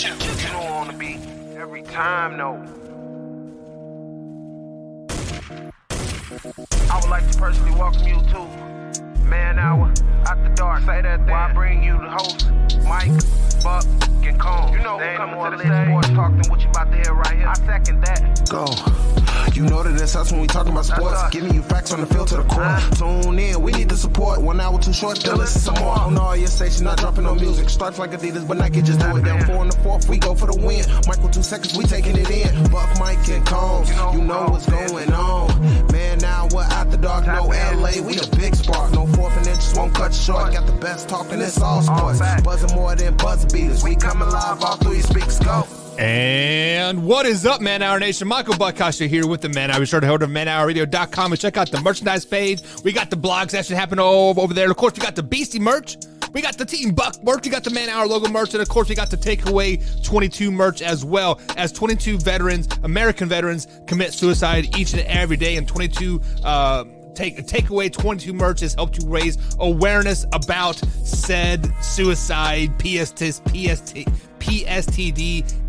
You don't want to be every time, no. I would like to personally welcome you to Man Hour After Dark. Say that while I bring you the host, Mike, Buck, and Cone. You know who coming to the stage. Sports talk than what you about to hear right here. I second that. Go. You know that it's us when we talking about sports. Giving you facts on the field to the core. Tune in, we need the support. 1 hour too short, then listen some more. On all your stations, not dropping no music. Stripes like Adidas, but Nike just do it. Down 4 in the 4th, we go for the win. Michael 2 seconds, we taking it in. Buck, Mike, and Combs, you know what's going on. Man, now we're After Dark, no LA, we the big spark. No 4th and inches won't cut you short. Got the best talking, it's all sports. Buzzing more than buzz beaters. We coming live all through your speakers, go. And what is up, Man Hour Nation? Michael Buckhouse here with the Man Hour. Be sure to head over to manhourradio.com and check out the merchandise page. We got the blog session happening over there. Of course, we got the Beastie merch. We got the Team Buck merch. We got the Man Hour logo merch. And, of course, we got the Takeaway 22 merch as well, as 22 veterans, American veterans, commit suicide each and every day. And 22 Takeaway 22 merch has helped you raise awareness about said suicide, PSTD,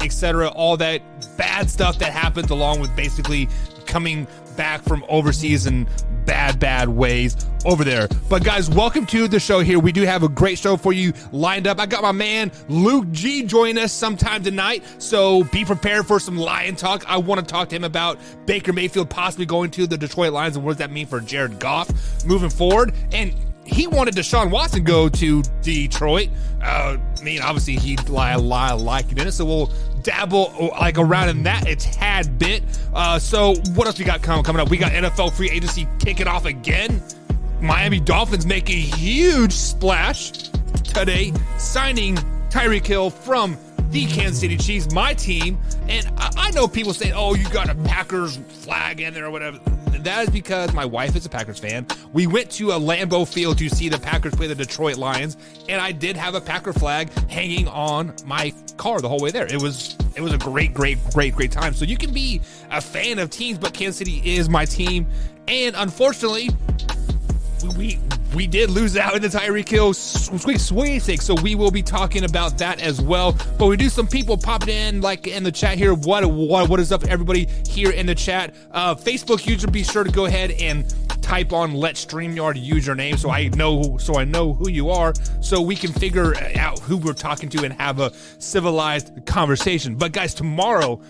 etc. All that bad stuff that happens along with basically coming back from overseas in bad ways over there. But guys, welcome to the show here. We do have a great show for you lined up. I got my man Luke G joining us sometime tonight, so be prepared for some Lion talk. I want to talk to him about Baker Mayfield possibly going to the Detroit Lions and what does that mean for Jared Goff moving forward. And he wanted Deshaun Watson go to Detroit. Obviously he'd like it in it, so we'll dabble like around in that a tad bit. So what else we got coming up? We got NFL free agency kicking off again. Miami Dolphins make a huge splash today, signing Tyreek Hill from the Kansas City Chiefs, my team. And I know people say, oh, you got a Packers flag in there or whatever. That is because my wife is a Packers fan. We went to a Lambeau Field to see the Packers play the Detroit Lions, and I did have a Packer flag hanging on my car the whole way there. It was a great time. So you can be a fan of teams, but Kansas City is my team. And unfortunately, we did lose out in the Tyreek Hill sweepstakes, so we will be talking about that as well. But we do some people popping in, like in the chat here. What is up, everybody here in the chat? Facebook user, be sure to go ahead and type on "Let StreamYard" username, so I know who you are, so we can figure out who we're talking to and have a civilized conversation. But guys, tomorrow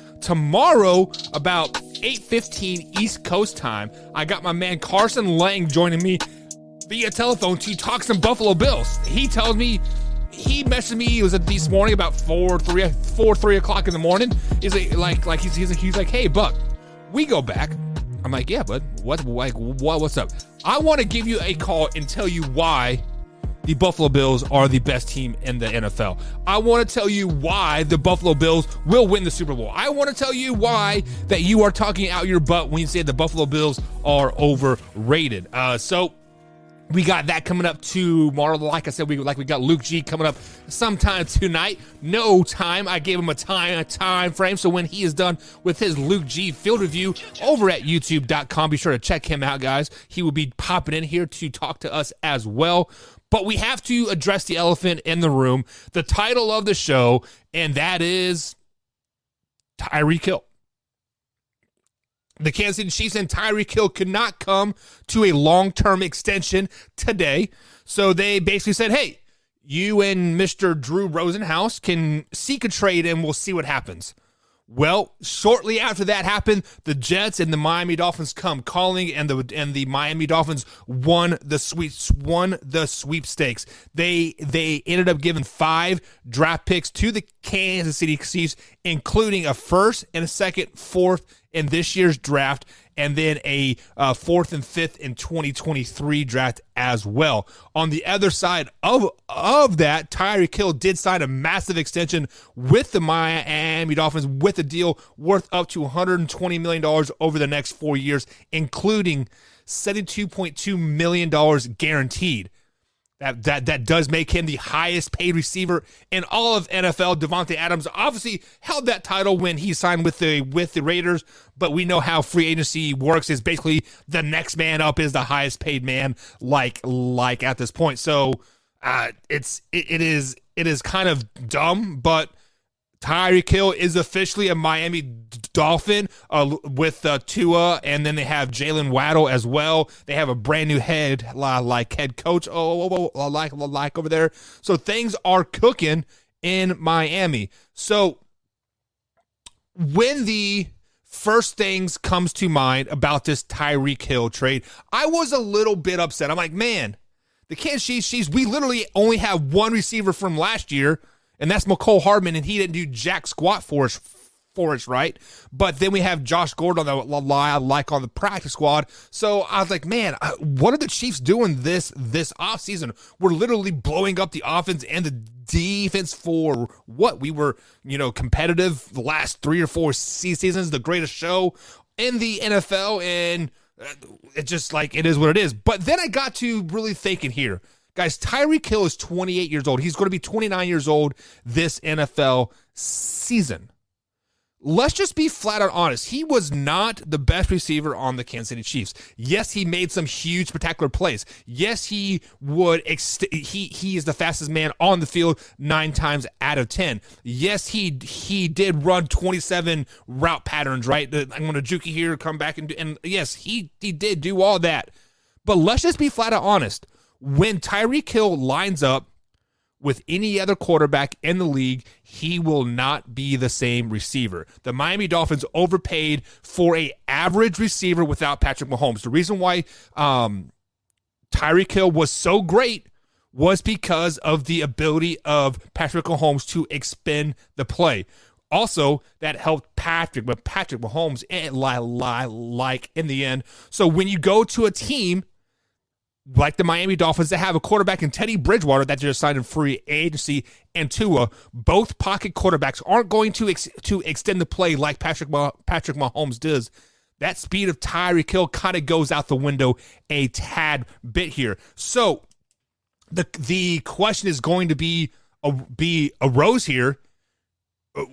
about 8:15 East Coast time, I got my man Carson Lang joining me via telephone to talk some Buffalo Bills. He tells me, he messaged me, it was this morning about 3 o'clock in the morning. He's like, hey Buck, we go back. I'm like, yeah, bud, what's up? I want to give you a call and tell you why the Buffalo Bills are the best team in the NFL. I want to tell you why the Buffalo Bills will win the Super Bowl. I want to tell you why that you are talking out your butt when you say the Buffalo Bills are overrated. So we got that coming up tomorrow. Like I said, we got Luke G coming up sometime tonight. No time. I gave him a time frame. So when he is done with his Luke G field review over at youtube.com, be sure to check him out, guys. He will be popping in here to talk to us as well. But we have to address the elephant in the room, the title of the show, and that is Tyreek Hill. The Kansas City Chiefs and Tyreek Hill could not come to a long-term extension today. So they basically said, hey, you and Mr. Drew Rosenhaus can seek a trade and we'll see what happens. Well, shortly after that happened, the Jets and the Miami Dolphins come calling, and the Miami Dolphins won the sweepstakes. They ended up giving 5 draft picks to the Kansas City Chiefs, including a first and a second, fourth in this year's draft, and then a 4th and 5th in 2023 draft as well. On the other side of that, Tyreek Hill did sign a massive extension with the Miami Dolphins with a deal worth up to $120 million over the next 4 years, including $72.2 million guaranteed. That does make him the highest paid receiver in all of NFL. Devontae Adams obviously held that title when he signed with the Raiders, but we know how free agency works. Is basically the next man up is the highest paid man, like at this point. So it is kind of dumb, but Tyreek Hill is officially a Miami Dolphin with Tua, and then they have Jalen Waddle as well. They have a brand new head coach like over there. So things are cooking in Miami. So when the first things comes to mind about this Tyreek Hill trade, I was a little bit upset. I'm like, man, the Kansas City Chiefs, we literally only have one receiver from last year, and that's McCole Hardman, and he didn't do jack squat for us, right? But then we have Josh Gordon on the practice squad. So I was like, man, what are the Chiefs doing this offseason? We're literally blowing up the offense and the defense for what? We were, competitive the last 3 or 4 seasons, the greatest show in the NFL, and it's just like, it is what it is. But then I got to really thinking here. Guys, Tyreek Hill is 28 years old. He's going to be 29 years old this NFL season. Let's just be flat out honest. He was not the best receiver on the Kansas City Chiefs. Yes, he made some huge, spectacular plays. Yes, he is the fastest man on the field 9 times out of 10. Yes, he did run 27 route patterns, right? I'm going to juke you here, come back, and yes, he did do all that. But let's just be flat out honest. When Tyreek Hill lines up with any other quarterback in the league, he will not be the same receiver. The Miami Dolphins overpaid for an average receiver without Patrick Mahomes. The reason why Tyreek Hill was so great was because of the ability of Patrick Mahomes to expend the play. Also, that helped Patrick Mahomes, like in the end. So when you go to a team like the Miami Dolphins that have a quarterback in Teddy Bridgewater that just signed in free agency, and Tua, both pocket quarterbacks aren't going to extend the play like Patrick Mahomes does. That speed of Tyreek Hill kind of goes out the window a tad bit here. So the question is going to be arose here.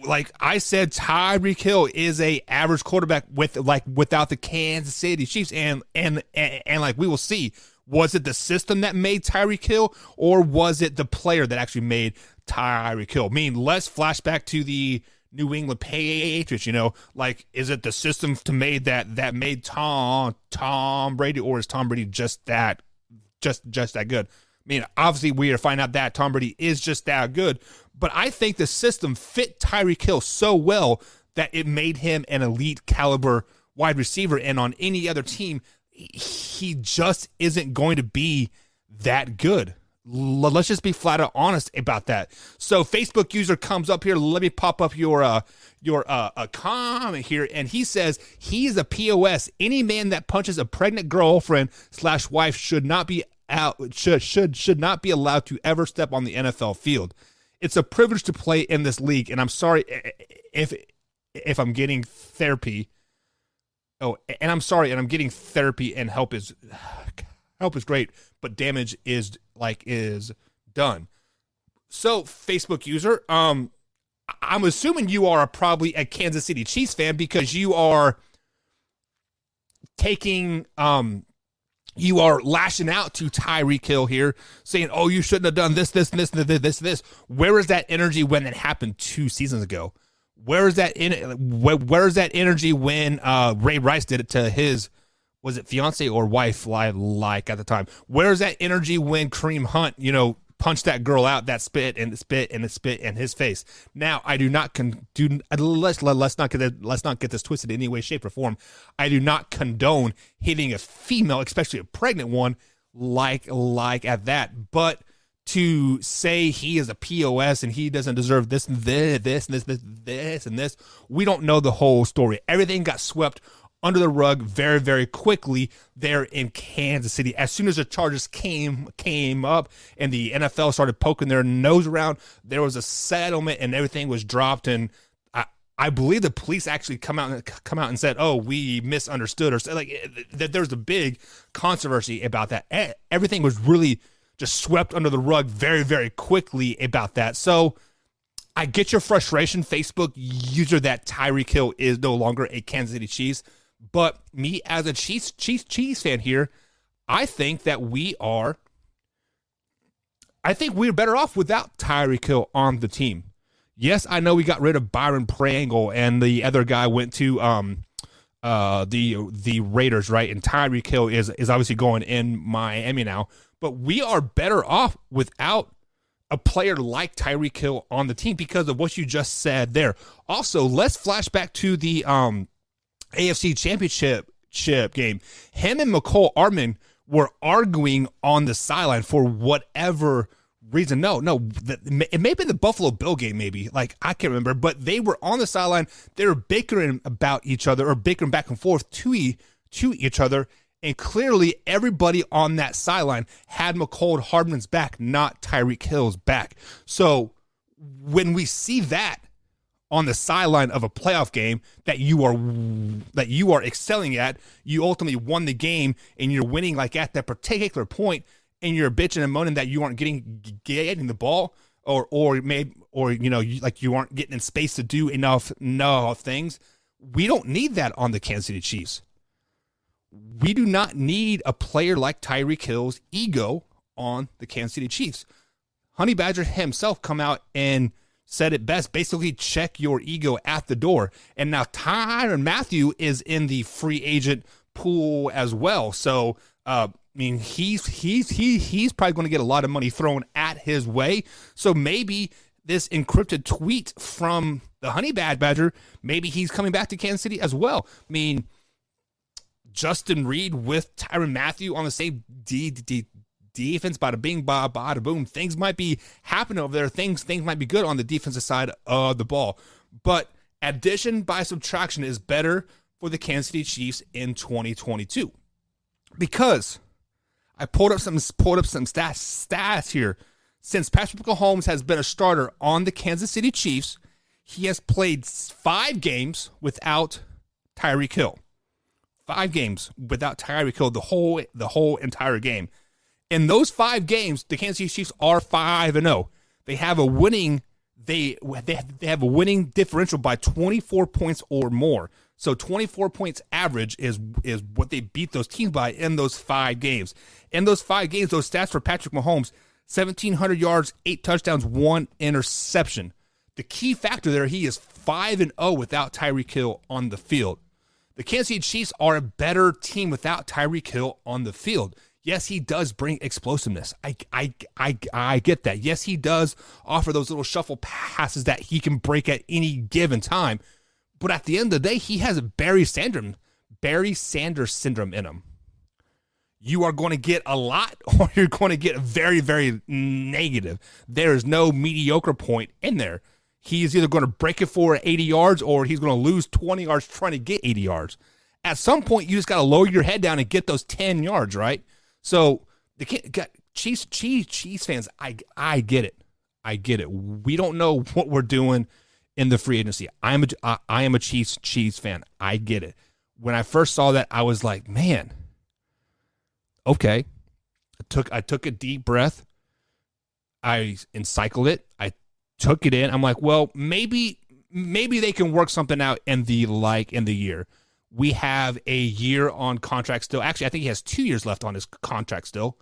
Like I said, Tyreek Hill is a average quarterback without the Kansas City Chiefs, and like we will see. Was it the system that made Tyreek Hill, or was it the player that actually made Tyreek Hill? I mean, let's flashback to the New England Patriots, like, is it the system that made Tom Brady, or is Tom Brady just that good? I mean, obviously we are finding out that Tom Brady is just that good, but I think the system fit Tyreek Hill so well that it made him an elite caliber wide receiver, and on any other team, he just isn't going to be that good. Let's just be flat out honest about that. So Facebook user comes up here. Let me pop up your comment here, and he says he's a POS. Any man that punches a pregnant girlfriend/wife should not be should not be allowed to ever step on the NFL field. It's a privilege to play in this league, and I'm sorry if I'm getting therapy. Oh, and I'm sorry, and I'm getting therapy, and help is great, but damage is done. So, Facebook user, I'm assuming you are probably a Kansas City Chiefs fan, because you are taking you are lashing out to Tyreek Hill here, saying, "Oh, you shouldn't have done this. Where is that energy when it happened 2 seasons ago? Where is that energy when Ray Rice did it to his, was it fiance or wife, like at the time? Where is that energy when Kareem Hunt, punched that girl out, that spit in his face? Now, I do not let's not get this twisted in any way, shape, or form. I do not condone hitting a female, especially a pregnant one, like at that, but to say he is a POS and he doesn't deserve this and this, we don't know the whole story. Everything got swept under the rug very, very quickly there in Kansas City. As soon as the charges came up and the NFL started poking their nose around, there was a settlement and everything was dropped. And I believe the police actually come out and said, "Oh, we misunderstood," or that there was a big controversy about that. Everything was really just swept under the rug very, very quickly about that. So I get your frustration, Facebook user, that Tyreek Hill is no longer a Kansas City Chiefs. But me as a Chiefs fan here, I think we're better off without Tyreek Hill on the team. Yes, I know we got rid of Byron Pringle and the other guy went to the Raiders, right? And Tyreek Hill is obviously going in Miami now. But we are better off without a player like Tyreek Hill on the team because of what you just said there. Also, let's flash back to the AFC Championship game. Him and McCole Hardman were arguing on the sideline for whatever reason. No, it may have been the Buffalo Bill game, maybe. Like, I can't remember, but they were on the sideline. They were bickering about each other or bickering back and forth to each other. And clearly everybody on that sideline had McCole Hardman's back, not Tyreek Hill's back. So when we see that on the sideline of a playoff game that you are excelling at, you ultimately won the game and you're winning like at that particular point, and you're bitching and moaning that you aren't getting the ball, or you aren't getting in space to do enough things. We don't need that on the Kansas City Chiefs. We do not need a player like Tyreek Hill's ego on the Kansas City Chiefs. Honey Badger himself come out and said it best. Basically, check your ego at the door. And now Tyrann Mathieu is in the free agent pool as well. So, he's probably going to get a lot of money thrown at his way. So maybe this encrypted tweet from the Honey Badger, maybe he's coming back to Kansas City as well. Justin Reed with Tyrann Mathieu on the same defense, bada bing, bada boom. Things might be happening over there. Things might be good on the defensive side of the ball. But addition by subtraction is better for the Kansas City Chiefs in 2022. Because I pulled up some stats here. Since Patrick Mahomes has been a starter on the Kansas City Chiefs, he has played 5 games without Tyreek Hill. 5 games without Tyreek Hill, the whole entire game. In those 5 games, the Kansas City Chiefs are 5-0. They have a winning have a winning differential by 24 points or more. So 24 points average is what they beat those teams by in those 5 games. In those 5 games, those stats for Patrick Mahomes: 1,700 yards, 8 touchdowns, 1 interception. The key factor there, he is 5-0 without Tyreek Hill on the field. The Kansas City Chiefs are a better team without Tyreek Hill on the field. Yes, he does bring explosiveness. I get that. Yes, he does offer those little shuffle passes that he can break at any given time. But at the end of the day, he has a Barry Sanders syndrome in him. You are going to get a lot, or you're going to get very, very negative. There is no mediocre point in there. He's either going to break it for 80 yards or he's going to lose 20 yards trying to get 80 yards. At some point, you just got to lower your head down and get those 10 yards, right? So the Chiefs fans, I get it. I get it. We don't know what we're doing in the free agency. I am a Chiefs fan. I get it. When I first saw that, I was like, man, okay. I took a deep breath. I encircled it. I took it in. I'm like, well, maybe they can work something out in the year. We have a year on contract still. Actually, I think he has 2 years left on his contract still.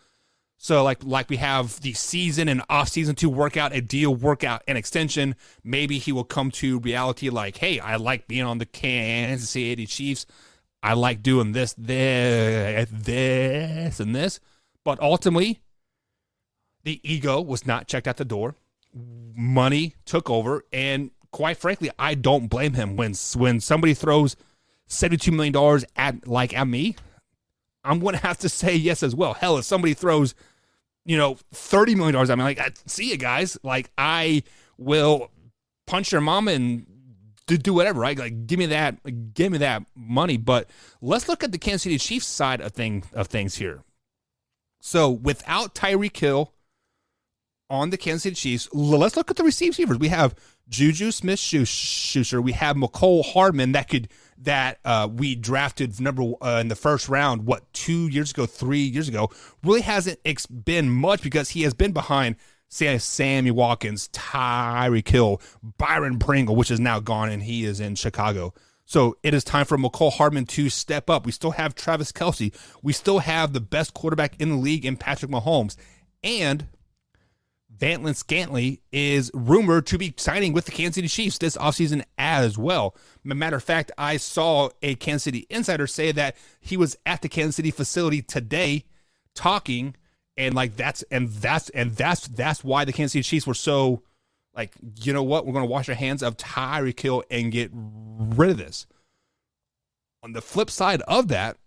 So like we have the season and off season to work out a deal, work out an extension. Maybe he will come to reality like, hey, I like being on the Kansas City Chiefs. I like doing this, and this. But ultimately, the ego was not checked at the door. Money took over, and quite frankly, I don't blame him. When somebody throws $72 million at me, I'm going to have to say yes as well. Hell, if somebody throws, $30 million at me, like, see you guys. Like, I will punch your mama and do whatever, right? Like, give me that money. But let's look at the Kansas City Chiefs side of things here. So without Tyreek Hill on the Kansas City Chiefs, let's look at the receivers. We have Juju Smith-Schuster. We have McCole Hardman that we drafted in the first round, 3 years ago. Really hasn't been much because he has been behind Sammy Watkins, Tyreek Hill, Byron Pringle, which is now gone, and he is in Chicago. So it is time for McCole Hardman to step up. We still have Travis Kelce. We still have the best quarterback in the league in Patrick Mahomes. And Vantlin Scantley is rumored to be signing with the Kansas City Chiefs this offseason as well. Matter of fact, I saw a Kansas City insider say that he was at the Kansas City facility today talking, and like that's why the Kansas City Chiefs were so like, you know what, we're going to wash our hands of Tyreek Hill and get rid of this. On the flip side of that,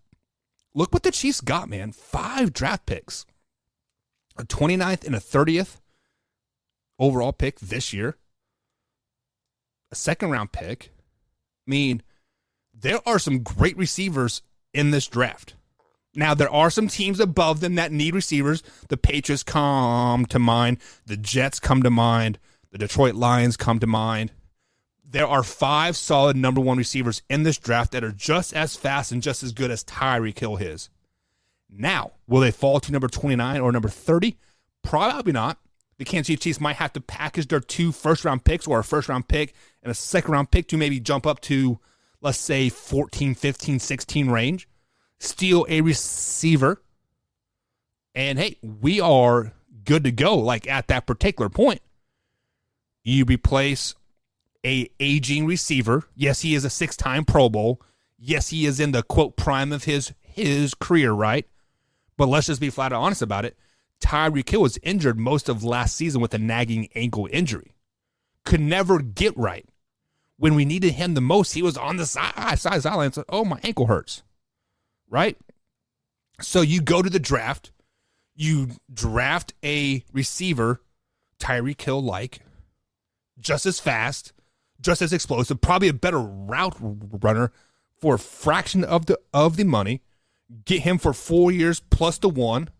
look what the Chiefs got, man. 5 draft picks. A 29th and a 30th overall pick this year. A second-round pick. I mean, there are some great receivers in this draft. Now, there are some teams above them that need receivers. The Patriots come to mind. The Jets come to mind. The Detroit Lions come to mind. There are 5 solid number 1 receivers in this draft that are just as fast and just as good as Tyreek Hill is. Now, will they fall to number 29 or number 30? Probably not. The Kansas City Chiefs might have to package their 2 first-round picks or a first-round pick and a second-round pick to maybe jump up to, let's say, 14, 15, 16 range. Steal a receiver. And, hey, we are good to go, like, at that particular point. You replace a aging receiver. Yes, he is a 6-time Pro Bowl. Yes, he is in the, quote, prime of his career, right? But let's just be flat out honest about it. Tyreek Hill was injured most of last season with a nagging ankle injury. Could never get right. When we needed him the most, he was on the sideline and said, oh, my ankle hurts. Right? So you go to the draft. You draft a receiver, Tyreek Hill like, just as fast, just as explosive, probably a better route runner for a fraction of the money. Get him for 4 years plus the 1.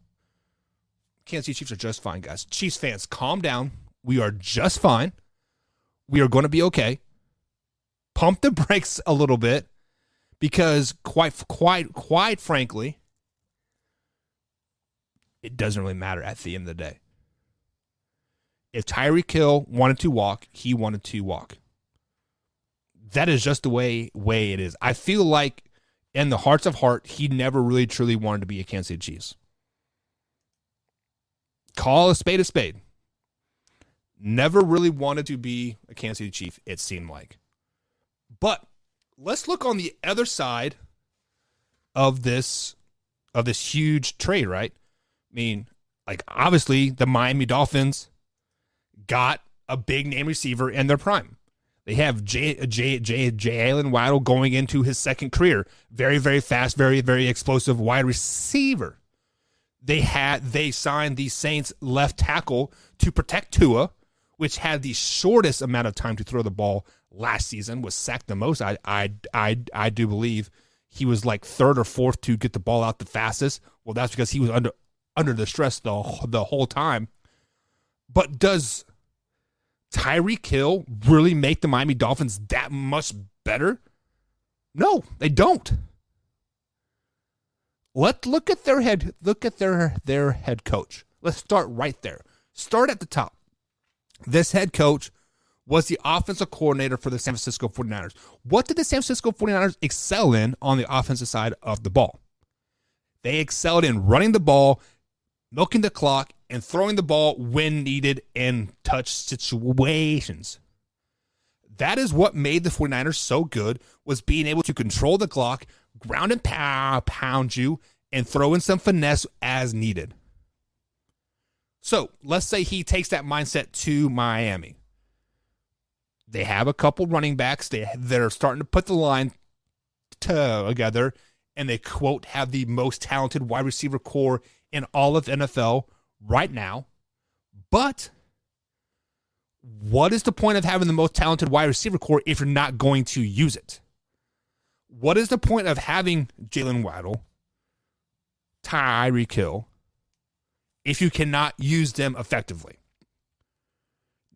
Kansas City Chiefs are just fine, guys. Chiefs fans, calm down. We are just fine. We are going to be okay. Pump the brakes a little bit because quite frankly, it doesn't really matter at the end of the day. If Tyreek Hill wanted to walk, he wanted to walk. That is just the way it is. I feel like in the hearts of heart, he never really truly wanted to be a Kansas City Chiefs. Call a spade a spade. Never really wanted to be a Kansas City Chief, it seemed like. But let's look on the other side of this huge trade, right? I mean, like, obviously, the Miami Dolphins got a big name receiver in their prime. They have Jalen Waddle going into his second career. Very, very fast, very, very explosive wide receiver. They signed the Saints left tackle to protect Tua, which had the shortest amount of time to throw the ball last season, was sacked the most. I do believe he was like 3rd or 4th to get the ball out the fastest. Well, that's because he was under the stress the whole time. But does Tyreek Hill really make the Miami Dolphins that much better? No, they don't. Let's look at their head coach. Let's start right there. Start at the top. This head coach was the offensive coordinator for the San Francisco 49ers. What did the San Francisco 49ers excel in on the offensive side of the ball? They excelled in running the ball, milking the clock, and throwing the ball when needed in touch situations. That is what made the 49ers so good, was being able to control the clock, ground and pound you, and throw in some finesse as needed. So let's say he takes that mindset to Miami. They have a couple running backs. They're starting to put the line together, and they, quote, have the most talented wide receiver core in all of the NFL right now. But what is the point of having the most talented wide receiver core if you're not going to use it? What is the point of having Jalen Waddle, Tyreek Hill, if you cannot use them effectively?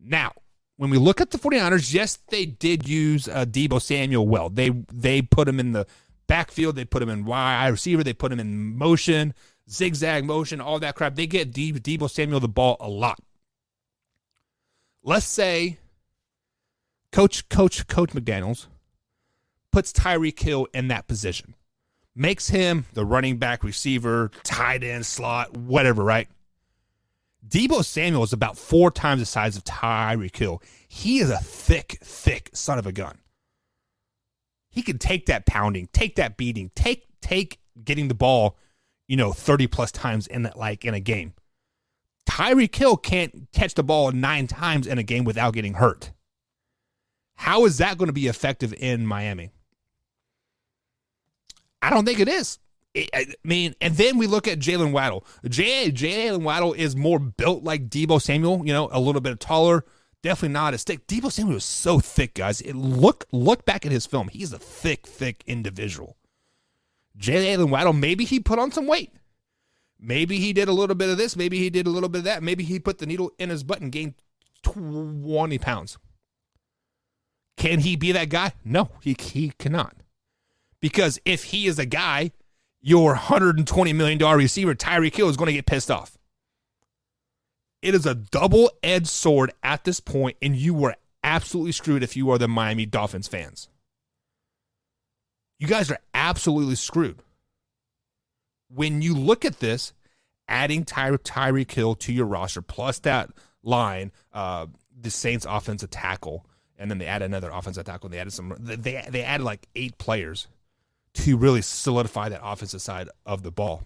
Now, when we look at the 49ers, yes, they did use Deebo Samuel well. They put him in the backfield. They put him in wide receiver. They put him in motion, zigzag motion, all that crap. They get Deebo Samuel the ball a lot. Let's say Coach McDaniels puts Tyreek Hill in that position. Makes him the running back, receiver, tight end, slot, whatever, right? Deebo Samuel is about 4 times the size of Tyreek Hill. He is a thick son of a gun. He can take that pounding, take that beating, take getting the ball, 30 plus times in a game. Tyreek Hill can't catch the ball 9 times in a game without getting hurt. How is that going to be effective in Miami? I don't think it is. And then we look at Jalen Waddle. Jalen Waddle is more built like Deebo Samuel, a little bit taller, definitely not as thick. Deebo Samuel is so thick, guys. Look back at his film. He's a thick individual. Jalen Waddle, maybe he put on some weight. Maybe he did a little bit of this. Maybe he did a little bit of that. Maybe he put the needle in his butt and gained 20 pounds. Can he be that guy? No, he cannot. Because if he is a guy, your $120 million receiver, Tyreek Hill, is going to get pissed off. It is a double-edged sword at this point, and you were absolutely screwed if you are the Miami Dolphins fans. You guys are absolutely screwed. When you look at this, adding Tyreek Hill to your roster, plus that line, the Saints offensive tackle, and then they added another offensive tackle. They added like 8 players to really solidify that offensive side of the ball.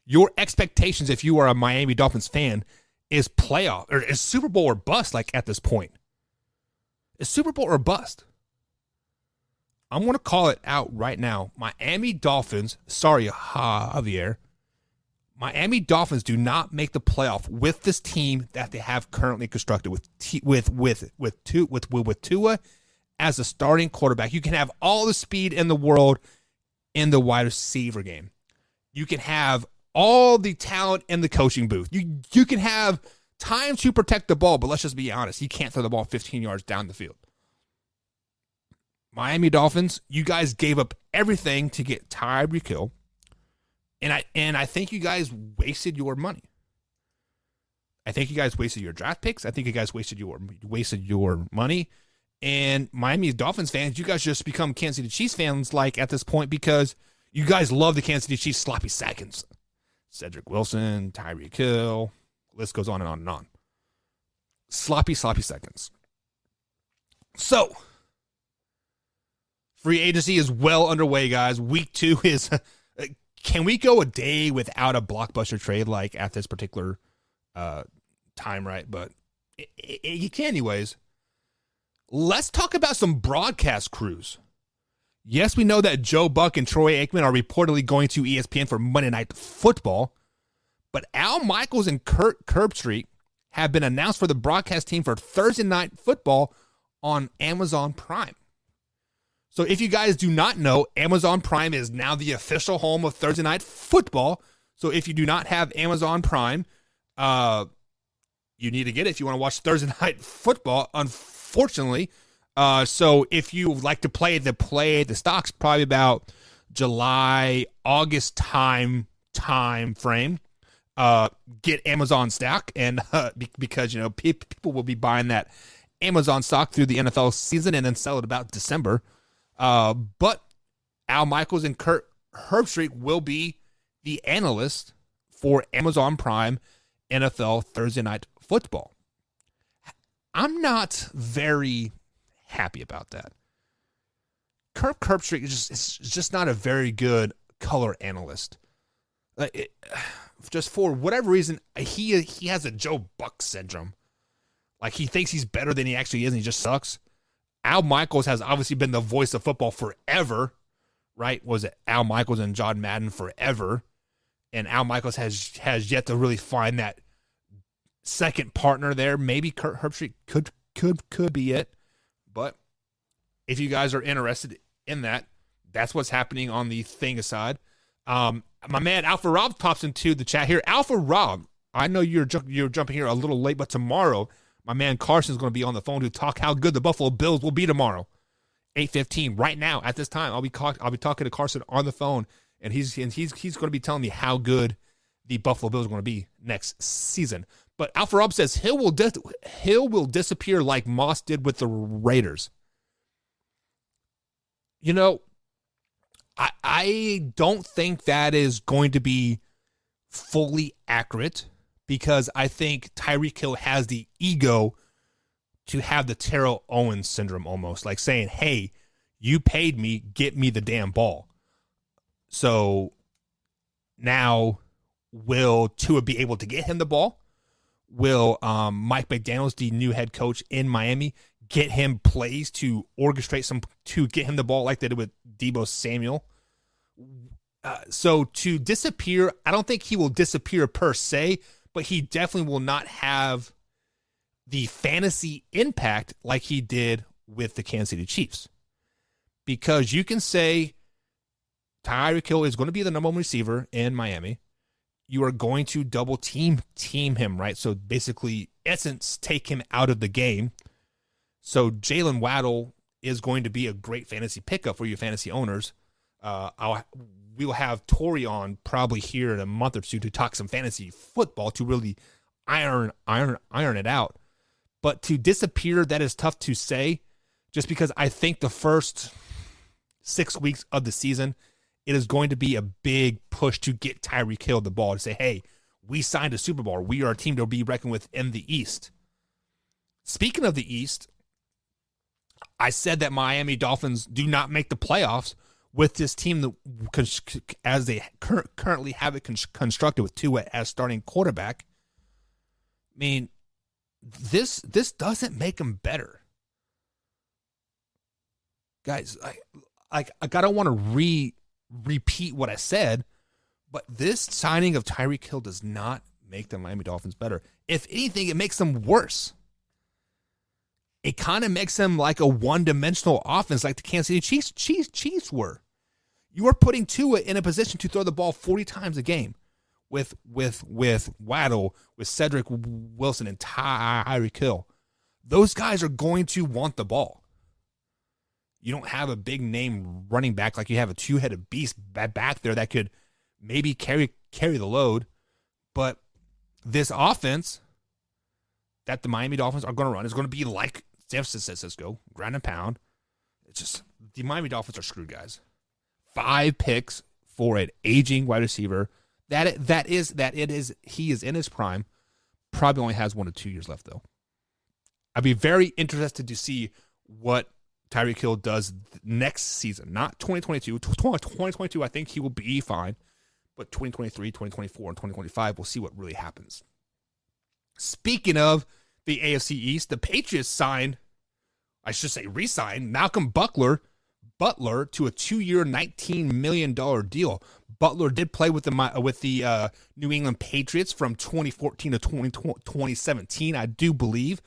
Your expectations, if you are a Miami Dolphins fan, is playoff or is Super Bowl or bust. Like at this point, is Super Bowl or bust. I'm going to call it out right now. Miami Dolphins, sorry, Javier. Miami Dolphins do not make the playoff with this team that they have currently constructed with Tua as a starting quarterback. You can have all the speed in the world in the wide receiver game. You can have all the talent in the coaching booth. You can have time to protect the ball, but let's just be honest. You can't throw the ball 15 yards down the field. Miami Dolphins, you guys gave up everything to get Tyreek Hill, and I think you guys wasted your money. I think you guys wasted your draft picks. I think you guys wasted your money. And Miami Dolphins fans, you guys just become Kansas City Chiefs fans like at this point because you guys love the Kansas City Chiefs sloppy seconds. Cedric Wilson, Tyreek Hill, list goes on and on and on. Sloppy seconds. So, free agency is well underway, guys. Week 2 is... Can we go a day without a blockbuster trade like at this particular time, right? But you can anyways. Let's talk about some broadcast crews. Yes, we know that Joe Buck and Troy Aikman are reportedly going to ESPN for Monday Night Football, but Al Michaels and Kurt Herbstreit have been announced for the broadcast team for Thursday Night Football on Amazon Prime. So if you guys do not know, Amazon Prime is now the official home of Thursday Night Football. So if you do not have Amazon Prime, you need to get it if you want to watch Thursday Night Football, unfortunately. So if you like to play the stocks, probably about July, August time frame, get Amazon stock. And because, people will be buying that Amazon stock through the NFL season and then sell it about December. But Al Michaels and Kurt Herbstreit will be the analyst for Amazon Prime NFL Thursday Night Football. I'm not very happy about that. Kurt Herbstreit is just not a very good color analyst. Just for whatever reason, he has a Joe Buck syndrome. Like he thinks he's better than he actually is, and he just sucks. Al Michaels has obviously been the voice of football forever, right? Was it Al Michaels and John Madden forever? And Al Michaels has yet to really find that second partner there. Maybe Kurt Herbstreit could be it. But if you guys are interested in that, that's what's happening on the thing aside. My man Alpha Rob pops into the chat here. Alpha Rob, I know you're jumping here a little late, but tomorrow my man Carson's going to be on the phone to talk how good the Buffalo Bills will be tomorrow. 8:15 right now at this time. I'll be talking to Carson on the phone, and he's going to be telling me how good the Buffalo Bills are going to be next season. But Alpha Rob says Hill will disappear like Moss did with the Raiders. I don't think that is going to be fully accurate because I think Tyreek Hill has the ego to have the Terrell Owens syndrome, almost like saying, hey, you paid me, get me the damn ball. So now will Tua be able to get him the ball? Will Mike McDaniels, the new head coach in Miami, get him plays to orchestrate to get him the ball like they did with Deebo Samuel? So to disappear, I don't think he will disappear per se, but he definitely will not have the fantasy impact like he did with the Kansas City Chiefs. Because you can say Tyreek Hill is going to be the number one receiver in Miami. You are going to double team him, right? So basically, essence, take him out of the game. So Jalen Waddle is going to be a great fantasy pickup for your fantasy owners. We will have Tori on probably here in a month or two to talk some fantasy football to really iron it out. But to disappear, that is tough to say, just because I think the first 6 weeks of the season, it is going to be a big push to get Tyreek Hill the ball to say, hey, we signed a Super Bowl. We are a team to be reckoned with in the East. Speaking of the East, I said that Miami Dolphins do not make the playoffs with this team that, as they currently have it constructed with Tua as starting quarterback. I mean, this doesn't make them better. Guys, I don't want to repeat what I said, but this signing of Tyreek Hill does not make the Miami Dolphins better. If anything, it makes them worse. It kind of makes them like a one-dimensional offense like the Kansas City Chiefs were. You are putting Tua in a position to throw the ball 40 times a game with Waddle, with Cedric Wilson, and Tyreek Hill. Those guys are going to want the ball. You don't have a big name running back like you have a two-headed beast back there that could maybe carry the load. But this offense that the Miami Dolphins are going to run is going to be like San Francisco, ground and pound. It's just the Miami Dolphins are screwed, guys. 5 picks for an aging wide receiver. He is in his prime. Probably only has 1 to 2 years left, though. I'd be very interested to see what Tyreek Hill does next season. Not 2022. 2022, I think he will be fine. But 2023, 2024, and 2025, we'll see what really happens. Speaking of the AFC East, the Patriots re-signed Malcolm Butler to a 2-year, $19 million deal. Butler did play with the New England Patriots from 2014 to 2017, I do believe.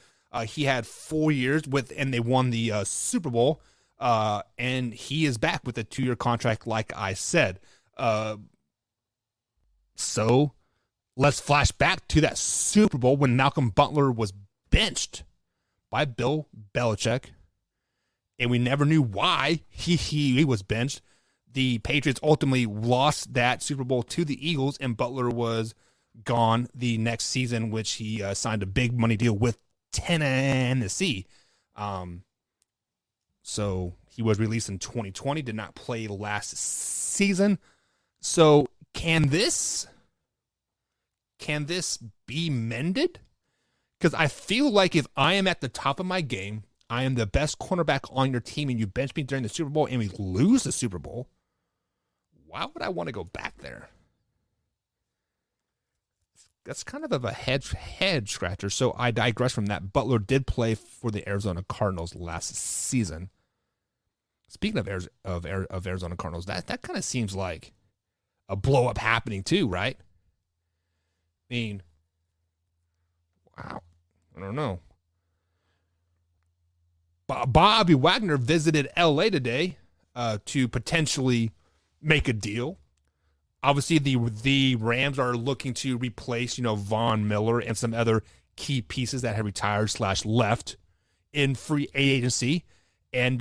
He had 4 years and they won the Super Bowl. And he is back with a 2-year contract, like I said. So let's flash back to that Super Bowl when Malcolm Butler was benched by Bill Belichick. And we never knew why he was benched. The Patriots ultimately lost that Super Bowl to the Eagles, and Butler was gone the next season, which he signed a big money deal with Tennessee. So he was released in 2020, did not play last season. So can this be mended? Because I feel like if I am at the top of my game, I am the best cornerback on your team, and you bench me during the Super Bowl and we lose the Super Bowl, why would I want to go back there? That's kind of a head scratcher. So I digress from that. Butler did play for the Arizona Cardinals last season. Speaking of Arizona Cardinals, that kind of seems like a blow up happening too, right? I mean, wow, I don't know. Bobby Wagner visited LA today to potentially make a deal. Obviously, the Rams are looking to replace, Von Miller and some other key pieces that have retired / left in free agency. And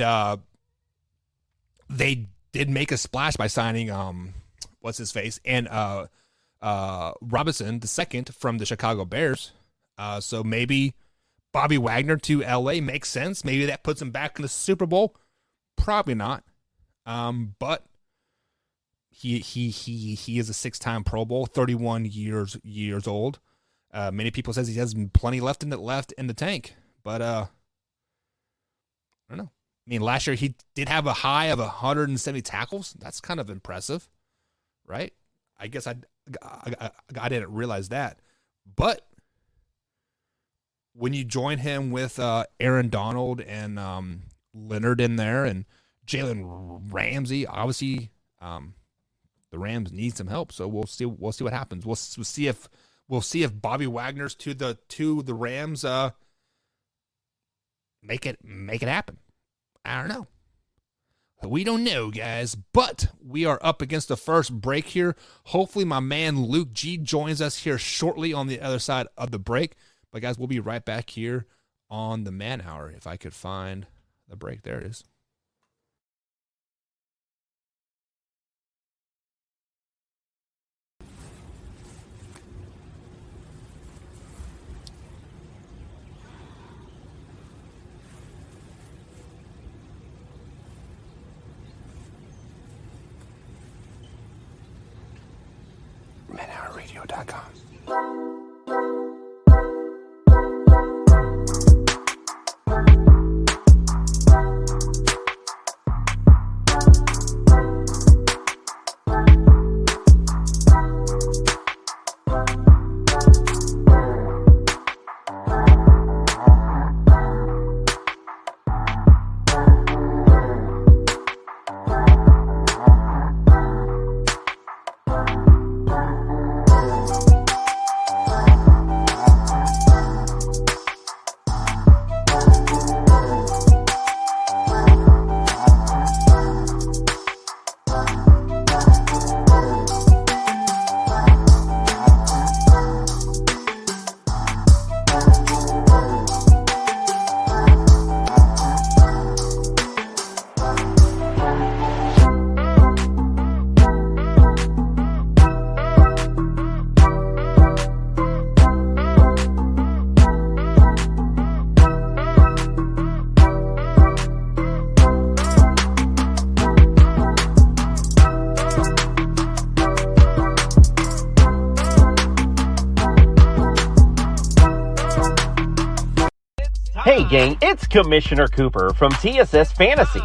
they did make a splash by signing, what's his face? And Robinson II from the Chicago Bears. So maybe Bobby Wagner to LA makes sense. Maybe that puts him back in the Super Bowl. Probably not. But he is a 6-time Pro Bowl, 31 years old. Many people says he has plenty left in the tank, but I don't know. I mean, last year he did have a high of 170 tackles. That's kind of impressive, right? I guess I didn't realize that. But when you join him with Aaron Donald and Leonard in there and Jalen Ramsey, obviously the Rams need some help. So we'll see what happens. We'll see if Bobby Wagner's to the Rams make it happen. I don't know. We don't know, guys, but we are up against the first break here. Hopefully my man Luke G joins us here shortly on the other side of the break. But, guys, we'll be right back here on the Man Hour if I could find the break. There it is. manhourradio.com. Hey gang, it's Commissioner Cooper from TSS Fantasy.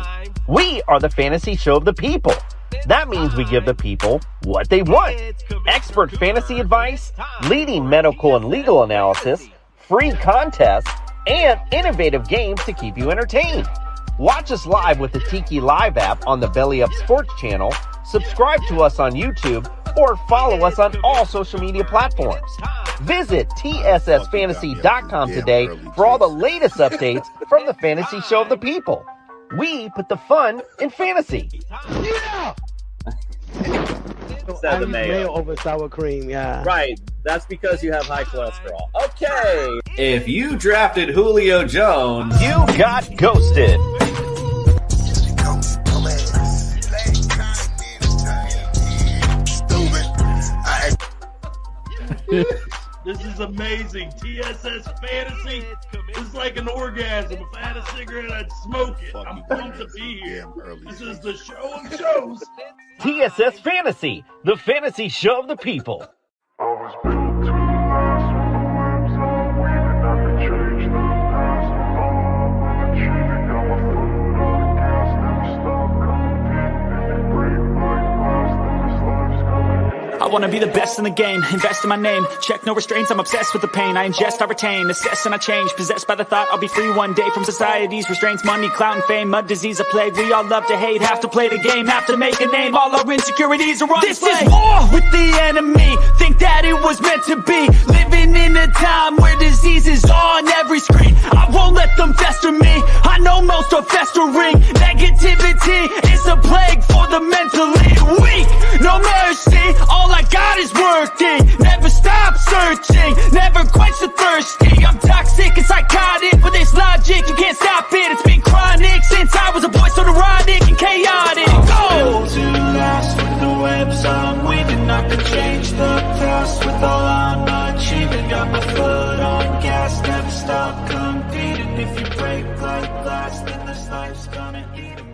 We are the fantasy show of the people. That means we give the people what they want. Expert fantasy advice, leading medical and legal analysis, free contests, and innovative games to keep you entertained. Watch us live with the Tiki Live app on the Belly Up Sports channel, subscribe to us on YouTube, or follow us on all social media platforms. Visit TSSFantasy.com today for all the latest updates from the fantasy show of the people. We put the fun in fantasy. Yeah! Instead of mayo over sour cream, yeah. Right. That's because you have high cholesterol. Okay. If you drafted Julio Jones, you got ghosted. This is amazing. TSS Fantasy is like an orgasm. If I had a cigarette, I'd smoke it. I'm pumped to be here. This is the show of shows. TSS Fantasy, the fantasy show of the people. I wanna be the best in the game, invest in my name, check no restraints, I'm obsessed with the pain, I ingest, I retain, assess and I change, possessed by the thought I'll be free one day from society's restraints, money, clout and fame, mud, disease, a plague, we all love to hate, have to play the game, have to make a name, all our insecurities are on display. This is war with the enemy, think that it was meant to be, living in a time where disease is on every screen, I won't let them fester me, I know most are festering, negativity is a plague for the mentally weak, no mercy, all I got is working, never stop searching, never quench the thirsty, I'm toxic and psychotic, with this logic, you can't stop it, it's been chronic, since I was a boy, so neurotic and chaotic, go! To last with the webs I'm weaving, I could change the past with all I'm achieving, got my foot on gas, never stop competing, if you break like glass, then this life's gonna eat 'em.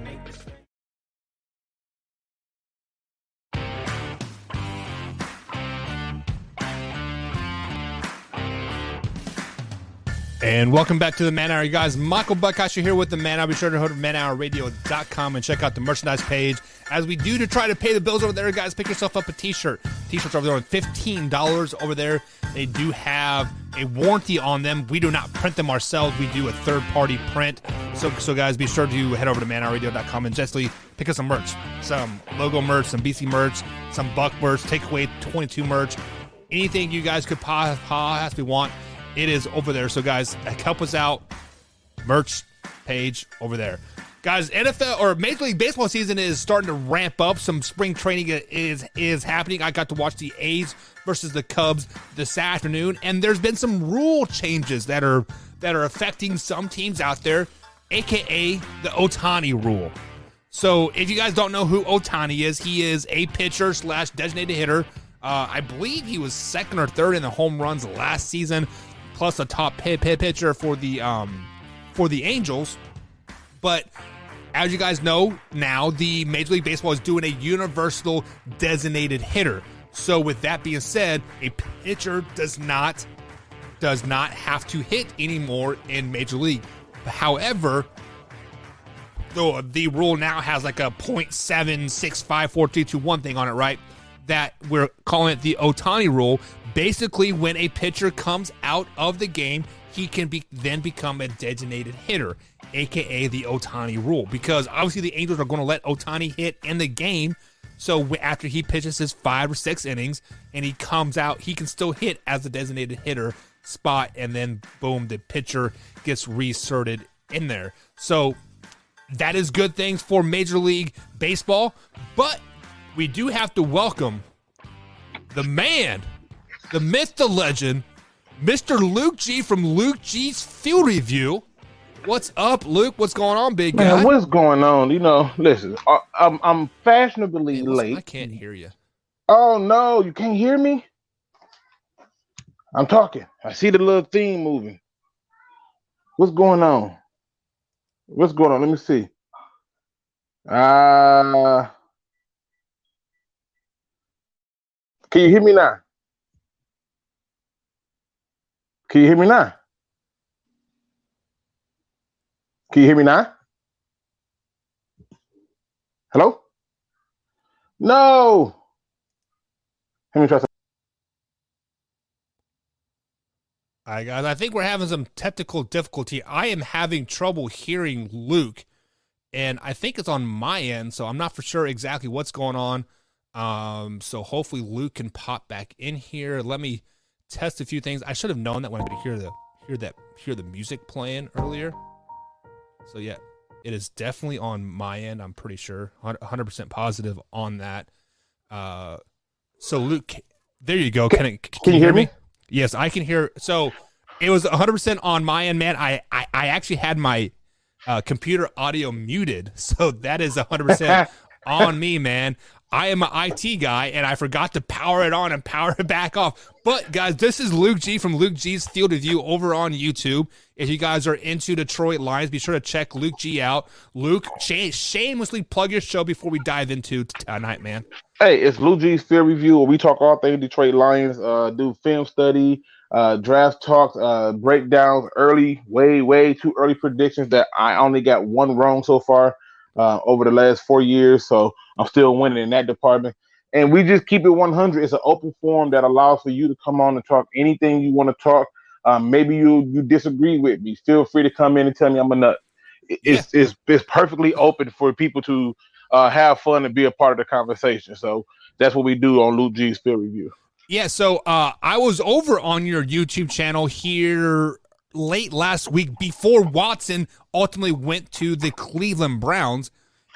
And welcome back to the Man Hour, you guys. Michael Buckhouse here with the Man Hour. Be sure to go to manhourradio.com and check out the merchandise page. As we do to try to pay the bills over there, guys, pick yourself up a t-shirt. T-shirts over there on $15 over there. They do have a warranty on them. We do not print them ourselves. We do a third-party print. So guys, be sure to head over to manhourradio.com and just pick up some merch. Some logo merch, some BC merch, some Buck merch, Takeaway 22 merch. Anything you guys could possibly want, it is over there. So, guys, help us out. Merch page over there. Guys, NFL or Major League Baseball season is starting to ramp up. Some spring training is happening. I got to watch the A's versus the Cubs this afternoon, and there's been some rule changes that are affecting some teams out there, a.k.a. the Ohtani rule. So, if you guys don't know who Ohtani is, he is a pitcher / designated hitter. I believe he was second or third in the home runs last season, plus a top pitcher for the Angels. But as you guys know now, the Major League Baseball is doing a universal designated hitter. So with that being said, a pitcher does not have to hit anymore in Major League. However, though the rule now has like a .7654321 thing on it, right? That we're calling it the Ohtani rule. Basically, when a pitcher comes out of the game, he can then become a designated hitter, a.k.a. the Ohtani rule. Because obviously the Angels are going to let Ohtani hit in the game. So after he pitches his 5 or 6 innings and he comes out, he can still hit as the designated hitter spot. And then, boom, the pitcher gets reinserted in there. So that is good things for Major League Baseball. But we do have to welcome the man, the myth, the legend, Mr. Luke G from Luke G's Field Review. What's up, Luke? What's going on, big guy? Man, what's going on? Listen, I'm fashionably late. I can't hear you. Oh, no, you can't hear me? I'm talking. I see the little theme moving. What's going on? Let me see. Can you hear me now? Can you hear me now? Can you hear me now? Hello? No. Let me try something. All right, guys. I think we're having some technical difficulty. I am having trouble hearing Luke, and I think it's on my end, so I'm not for sure exactly what's going on. So hopefully Luke can pop back in here. Let me test a few things. I should have known that when I could hear the music playing earlier. So yeah, it is definitely on my end. I'm pretty sure, 100% positive on that. So Luke, there you go. Can you hear me? Yes, I can hear. So it was 100% on my end, man. I actually had my computer audio muted, so that is 100% on me, man. I am an IT guy, and I forgot to power it on and power it back off. But, guys, this is Luke G from Luke G's Field Review over on YouTube. If you guys are into Detroit Lions, be sure to check Luke G out. Luke, shamelessly plug your show before we dive into tonight, man. Hey, it's Luke G's Field Review, where we talk all things Detroit Lions, do film study, draft talks, breakdowns, way too early predictions that I only got one wrong so far over the last 4 years. So I'm still winning in that department. And we just keep it 100. It's an open forum that allows for you to come on and talk anything you want to talk. Maybe you disagree with me. Feel free to come in and tell me I'm a nut. It's perfectly open for people to have fun and be a part of the conversation. So that's what we do on Luke G's Field Review. Yeah, so I was over on your YouTube channel here late last week before Watson ultimately went to the Cleveland Browns,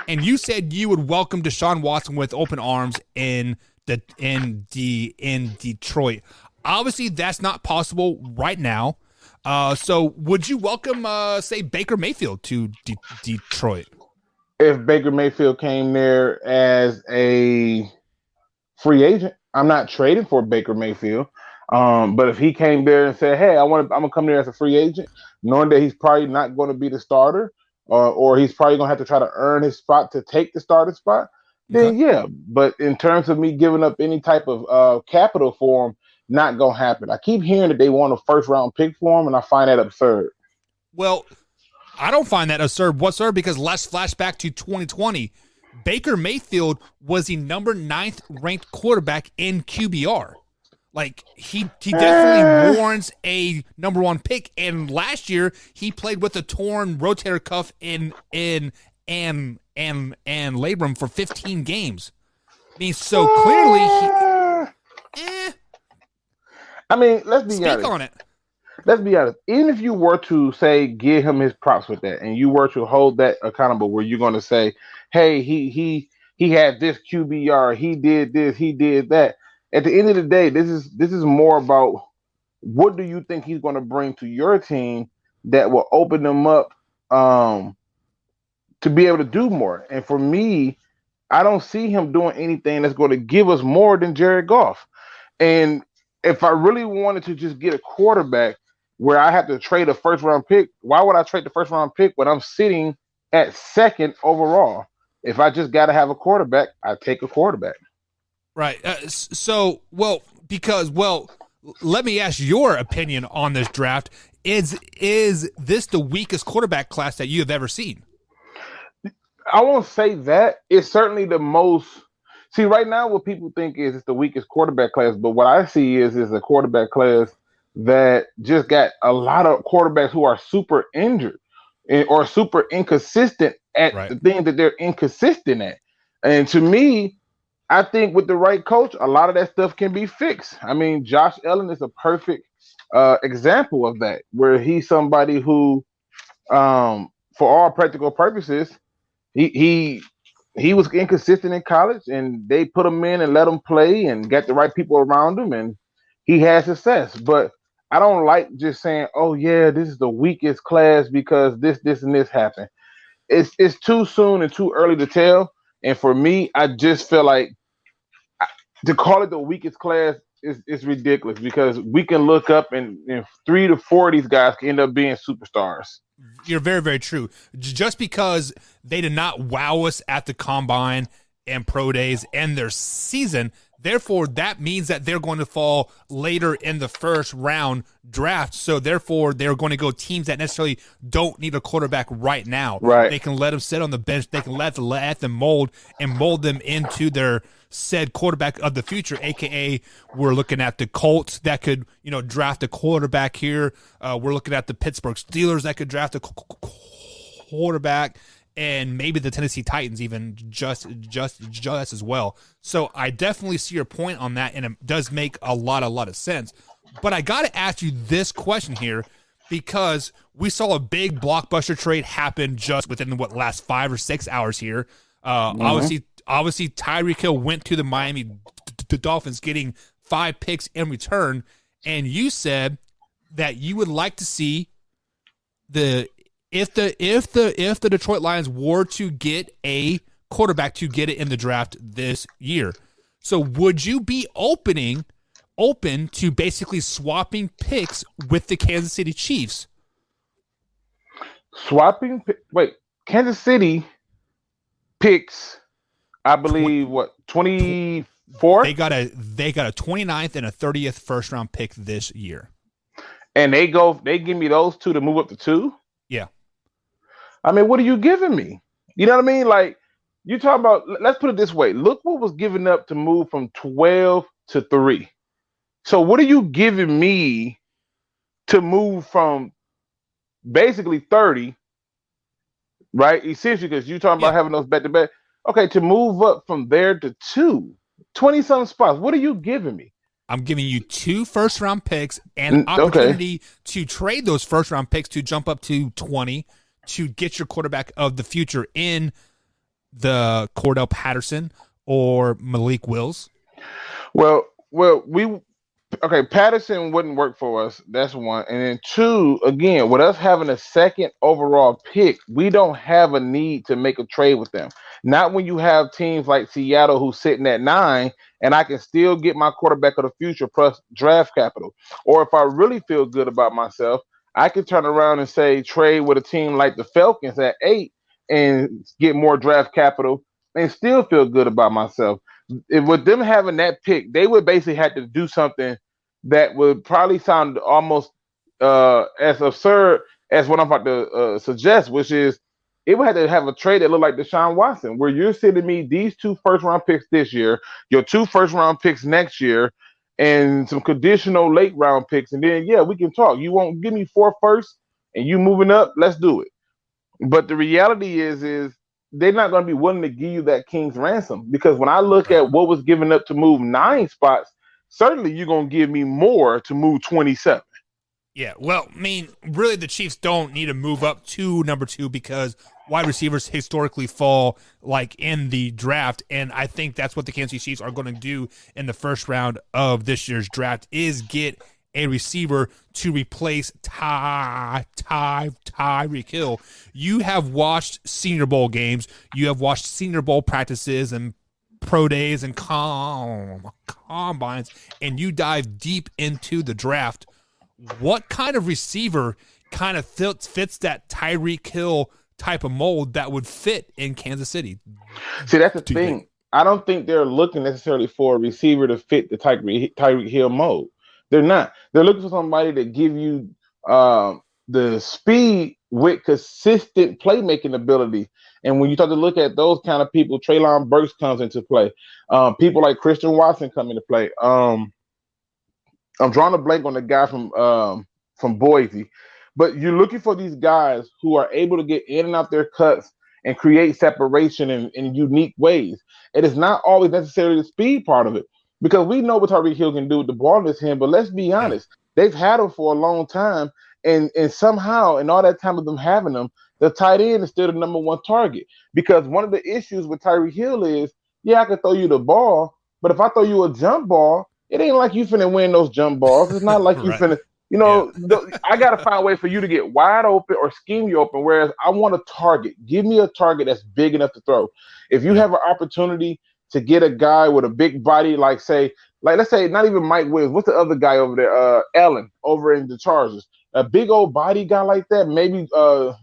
and you said you would welcome Deshaun Watson with open arms in Detroit. Obviously, that's not possible right now. So would you welcome, say, Baker Mayfield to Detroit? If Baker Mayfield came there as a free agent, I'm not trading for Baker Mayfield. But if he came there and said, "Hey, I'm gonna come there as a free agent," knowing that he's probably not going to be the starter, or he's probably gonna have to try to earn his spot to take the starting spot, then yeah. But in terms of me giving up any type of capital for him, not gonna happen. I keep hearing that they want a first round pick for him, and I find that absurd. Well, I don't find that absurd whatsoever because let's flash back to 2020. Baker Mayfield was the number 9th ranked quarterback in QBR. Like he definitely warrants a number 1 pick. And last year he played with a torn rotator cuff in labrum for 15 games. I mean, so clearly I mean, let's be honest. Speak on it. Let's be honest. Even if you were to say give him his props with that, and you were to hold that accountable, where you're going to say, "Hey, he had this QBR, he did this, he did that." At the end of the day, this is more about what do you think he's going to bring to your team that will open them up to be able to do more. And for me, I don't see him doing anything that's going to give us more than Jared Goff. And if I really wanted to just get a quarterback where I have to trade a first round pick, why would I trade the first round pick when I'm sitting at 2nd overall? If I just got to have a quarterback, I take a quarterback. Right. Let me ask your opinion on this draft. Is this the weakest quarterback class that you have ever seen? I won't say that. It's certainly the most. See, right now, what people think is it's the weakest quarterback class, but what I see is a quarterback class that just got a lot of quarterbacks who are super injured or super inconsistent at the things that they're inconsistent at. And to me, I think with the right coach, a lot of that stuff can be fixed. I mean, Josh Allen is a perfect example of that, where he's somebody who, for all practical purposes, he was inconsistent in college, and they put him in and let him play and got the right people around him, and he had success. But I don't like just saying, "Oh yeah, this is the weakest class because this, and this happened." It's too soon and too early to tell. And for me, I just feel like to call it the weakest class is ridiculous because we can look up and 3 to 4 of these guys can end up being superstars. You're very, very true. Just because they did not wow us at the combine and pro days and their season, therefore that means that they're going to fall later in the first round draft. So therefore they're going to go teams that necessarily don't need a quarterback right now. Right. They can let them sit on the bench. They can let them mold them into their said quarterback of the future, aka we're looking at the Colts that could draft a quarterback here. We're looking at the Pittsburgh Steelers that could draft a quarterback, and maybe the Tennessee Titans even just as well. So I definitely see your point on that, and it does make a lot of sense. But I got to ask you this question here, because we saw a big blockbuster trade happen just within the last 5 or 6 hours here. Obviously, Tyreek Hill went to the Miami Dolphins, getting 5 picks in return, and you said that you would like to see if the Detroit Lions were to get a quarterback to get it in the draft this year. So would you be open to basically swapping picks with the Kansas City Chiefs? Kansas City picks, I believe, 24? They got a 29th and a 30th first round pick this year. And they give me those 2 to move up to 2? Yeah. I mean, what are you giving me? You know what I mean? Like, you talk about, let's put it this way. Look what was given up to move from 12 to 3. So what are you giving me to move from basically 30, right? Essentially, because you're talking about having those back-to-back. Okay, to move up from there to 20-something spots. What are you giving me? I'm giving you 2 first-round picks and an opportunity to trade those first-round picks to jump up to 20 to get your quarterback of the future in the Cordell Patterson or Malik Wills. Well, Patterson wouldn't work for us. That's one. And then 2, again, with us having a 2nd overall pick, we don't have a need to make a trade with them. Not when you have teams like Seattle who's sitting at 9, and I can still get my quarterback of the future plus draft capital. Or if I really feel good about myself, I can turn around and say trade with a team like the Falcons at 8 and get more draft capital and still feel good about myself. With them having that pick, they would basically have to do something that would probably sound almost as absurd as what I'm about to suggest, which is it would have to have a trade that looked like Deshaun Watson, where you're sending me these 2 first-round picks this year, your 2 first-round picks next year, and some conditional late-round picks, and then yeah, we can talk. You won't give me 4 firsts, and you moving up. Let's do it. But the reality is they're not going to be willing to give you that king's ransom, because when I look at what was given up to move 9 spots, certainly you're going to give me more to move 27. Yeah, well, I mean, really the Chiefs don't need to move up to number 2 because wide receivers historically fall like in the draft, and I think that's what the Kansas City Chiefs are going to do in the first round of this year's draft is get a receiver to replace Tyreek Hill. You have watched Senior Bowl games. You have watched Senior Bowl practices and pro days and combines, and you dive deep into the draft. What kind of receiver kind of fits that Tyreek Hill type of mold that would fit in Kansas City? See, that's the thing. I don't think they're looking necessarily for a receiver to fit the Tyreek Hill mold. They're not. They're looking for somebody to give you the speed with consistent playmaking ability. And when you start to look at those kind of people, Treylon Burks comes into play. People like Christian Watson come into play. I'm drawing a blank on the guy from Boise, but you're looking for these guys who are able to get in and out their cuts and create separation in unique ways. It is not always necessarily the speed part of it, because we know what Tyreek Hill can do with the ball in his hand, but let's be honest, they've had him for a long time, and somehow in all that time of them having him, the tight end is still the number 1 target. Because one of the issues with Tyreek Hill is, yeah, I can throw you the ball, but if I throw you a jump ball, it ain't like you finna win those jump balls. It's not like you finna, I got to find a way for you to get wide open or scheme you open, whereas I want a target. Give me a target that's big enough to throw. If you have an opportunity to get a guy with a big body, let's say not even Mike Williams. What's the other guy over there? Allen over in the Chargers. A big old body guy like that, maybe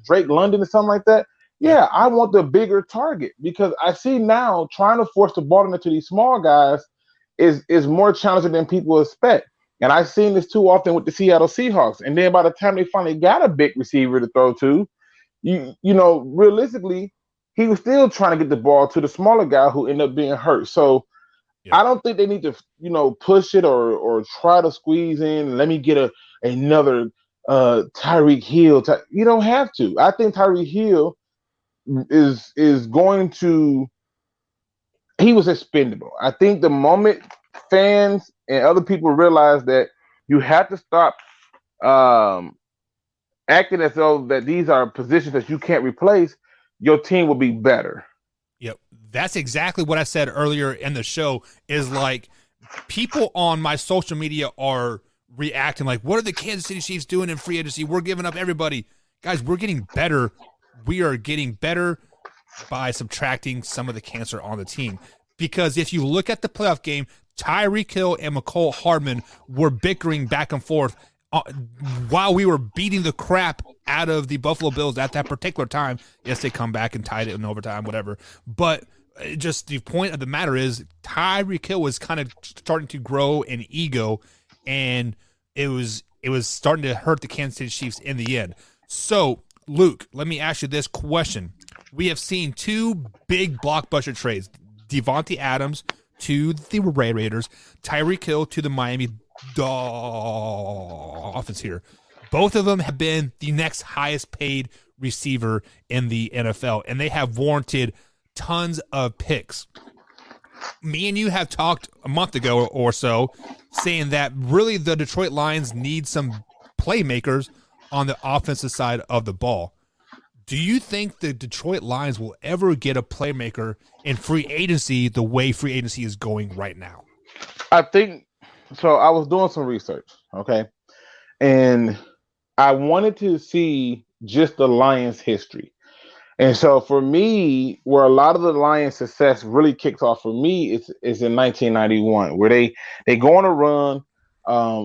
Drake London or something like that. Yeah, I want the bigger target, because I see now trying to force the ball into these small guys is more challenging than people expect. And I've seen this too often with the Seattle Seahawks. And then by the time they finally got a big receiver to throw to, realistically, he was still trying to get the ball to the smaller guy who ended up being hurt. So I don't think they need to, push it or try to squeeze in. Let me get another Tyreek Hill. You don't have to. I think Tyreek Hill is going to. He was expendable. I think the moment fans and other people realize that you have to stop acting as though that these are positions that you can't replace, your team will be better. Yep. That's exactly what I said earlier in the show, is like people on my social media are reacting like, what are the Kansas City Chiefs doing in free agency? We're giving up everybody. Guys, we're getting better. We are getting better by subtracting some of the cancer on the team. Because if you look at the playoff game, Tyreek Hill and McCole Hardman were bickering back and forth while we were beating the crap out of the Buffalo Bills at that particular time. Yes, they come back and tied it in overtime, whatever. But just the point of the matter is Tyreek Hill was kind of starting to grow an ego, and it was starting to hurt the Kansas City Chiefs in the end. So, Luke, let me ask you this question. We have seen 2 big blockbuster trades. Devontae Adams to the Raiders, Tyreek Hill to the Miami Dolphins here. Both of them have been the next highest paid receiver in the NFL, and they have warranted tons of picks. Me and you have talked a month ago or so saying that really the Detroit Lions need some playmakers on the offensive side of the ball. Do you think the Detroit Lions will ever get a playmaker in free agency the way free agency is going right now? I think so. I was doing some research, okay, and I wanted to see just the Lions' history. And so for me, where a lot of the Lions' success really kicks off for me is in 1991, where they go on a run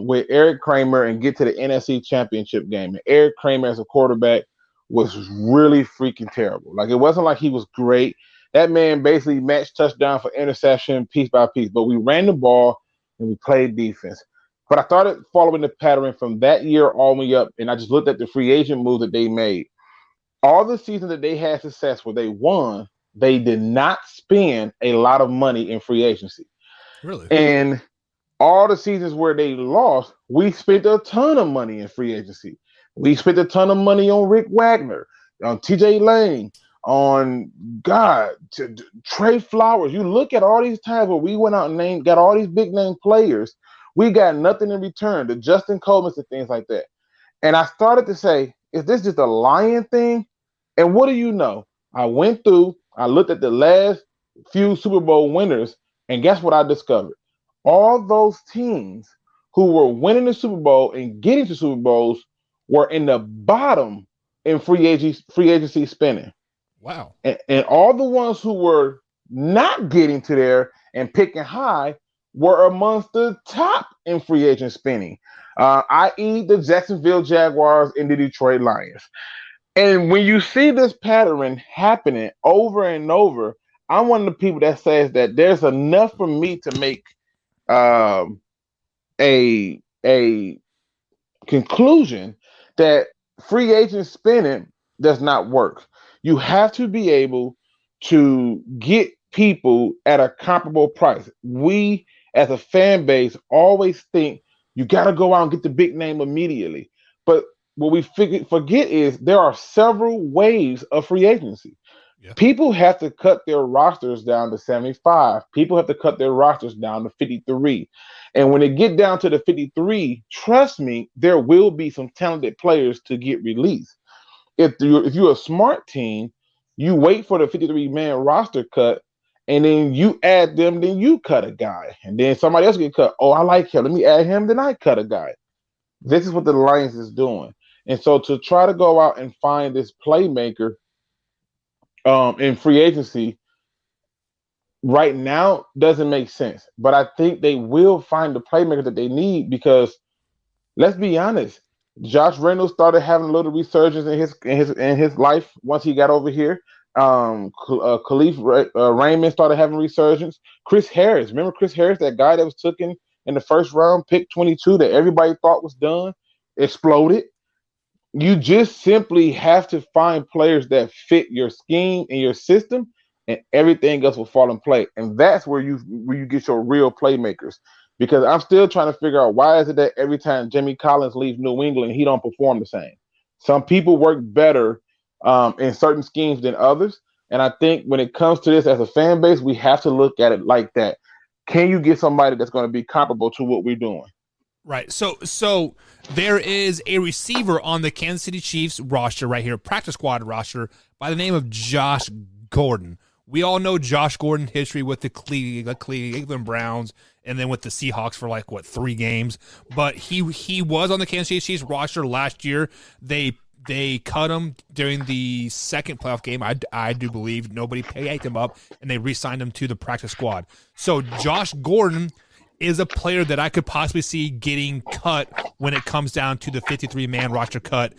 with Eric Kramer and get to the NFC Championship game. And Eric Kramer as a quarterback was really freaking terrible. Like, it wasn't like he was great. That man basically matched touchdown for interception piece by piece. But we ran the ball and we played defense. But I started following the pattern from that year all the way up, and I just looked at the free agent moves that they made. All the seasons that they had success where they won, they did not spend a lot of money in free agency. Really? And all the seasons where they lost, we spent a ton of money in free agency. We spent a ton of money on Rick Wagner, on TJ Lane, on Trey Flowers. You look at all these times where we went out and got all these big name players. We got nothing in return. The Justin Coleman and things like that. And I started to say, is this just a Lion thing? And what do you know? I went through, I looked at the last few Super Bowl winners, and guess what I discovered? All those teams who were winning the Super Bowl and getting to Super Bowls were in the bottom in free agency spending. Wow. And all the ones who were not getting to there and picking high were amongst the top in free agent spending, i.e. the Jacksonville Jaguars and the Detroit Lions. And when you see this pattern happening over and over, I'm one of the people that says that there's enough for me to make a conclusion that free agent spending does not work. You have to be able to get people at a comparable price. We, as a fan base, always think you got to go out and get the big name immediately. But what we forget is there are several waves of free agency. Yeah. People have to cut their rosters down to 75. People have to cut their rosters down to 53. And when they get down to the 53, trust me, there will be some talented players to get released. If you're a smart team, you wait for the 53-man roster cut, and then you add them, then you cut a guy. And then somebody else get cut. Oh, I like him. Let me add him, then I cut a guy. This is what the Lions is doing. And so to try to go out and find this playmaker in free agency right now doesn't make sense. But I think they will find the playmaker that they need because, let's be honest, Josh Reynolds started having a little resurgence in his life once he got over here. Khalif Raymond started having resurgence. Chris Harris, remember Chris Harris, that guy that was taken in the first round, pick 22, that everybody thought was done, exploded. You just simply have to find players that fit your scheme and your system, and everything else will fall in place. And that's where you get your real playmakers. Because I'm still trying to figure out why is it that every time Jimmy Collins leaves New England, he don't perform the same. Some people work better in certain schemes than others. And I think when it comes to this as a fan base, we have to look at it like that. Can you get somebody that's going to be comparable to what we're doing? Right. So there is a receiver on the Kansas City Chiefs roster right here, practice squad roster, by the name of Josh Gordon. We all know Josh Gordon history with the Cleveland Browns and then with the Seahawks for 3 games. But he was on the Kansas City Chiefs roster last year. They cut him during the second playoff game. I do believe nobody picked him up, and they re-signed him to the practice squad. So Josh Gordon is a player that I could possibly see getting cut when it comes down to the 53-man roster cut,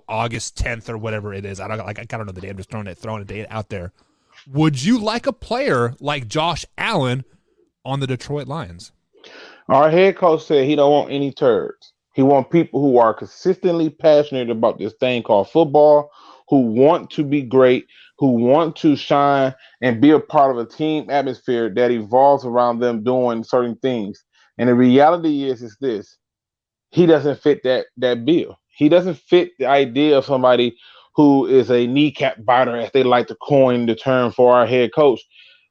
August 10th or whatever it is. I don't know the date. I'm just throwing a date out there. Would you like a player like Josh Allen on the Detroit Lions? Our head coach said he don't want any turds. He wants people who are consistently passionate about this thing called football, who want to be great, who want to shine and be a part of a team atmosphere that evolves around them doing certain things. And the reality is this: he doesn't fit that bill. He doesn't fit the idea of somebody who is a kneecap biter, as they like to coin the term for our head coach.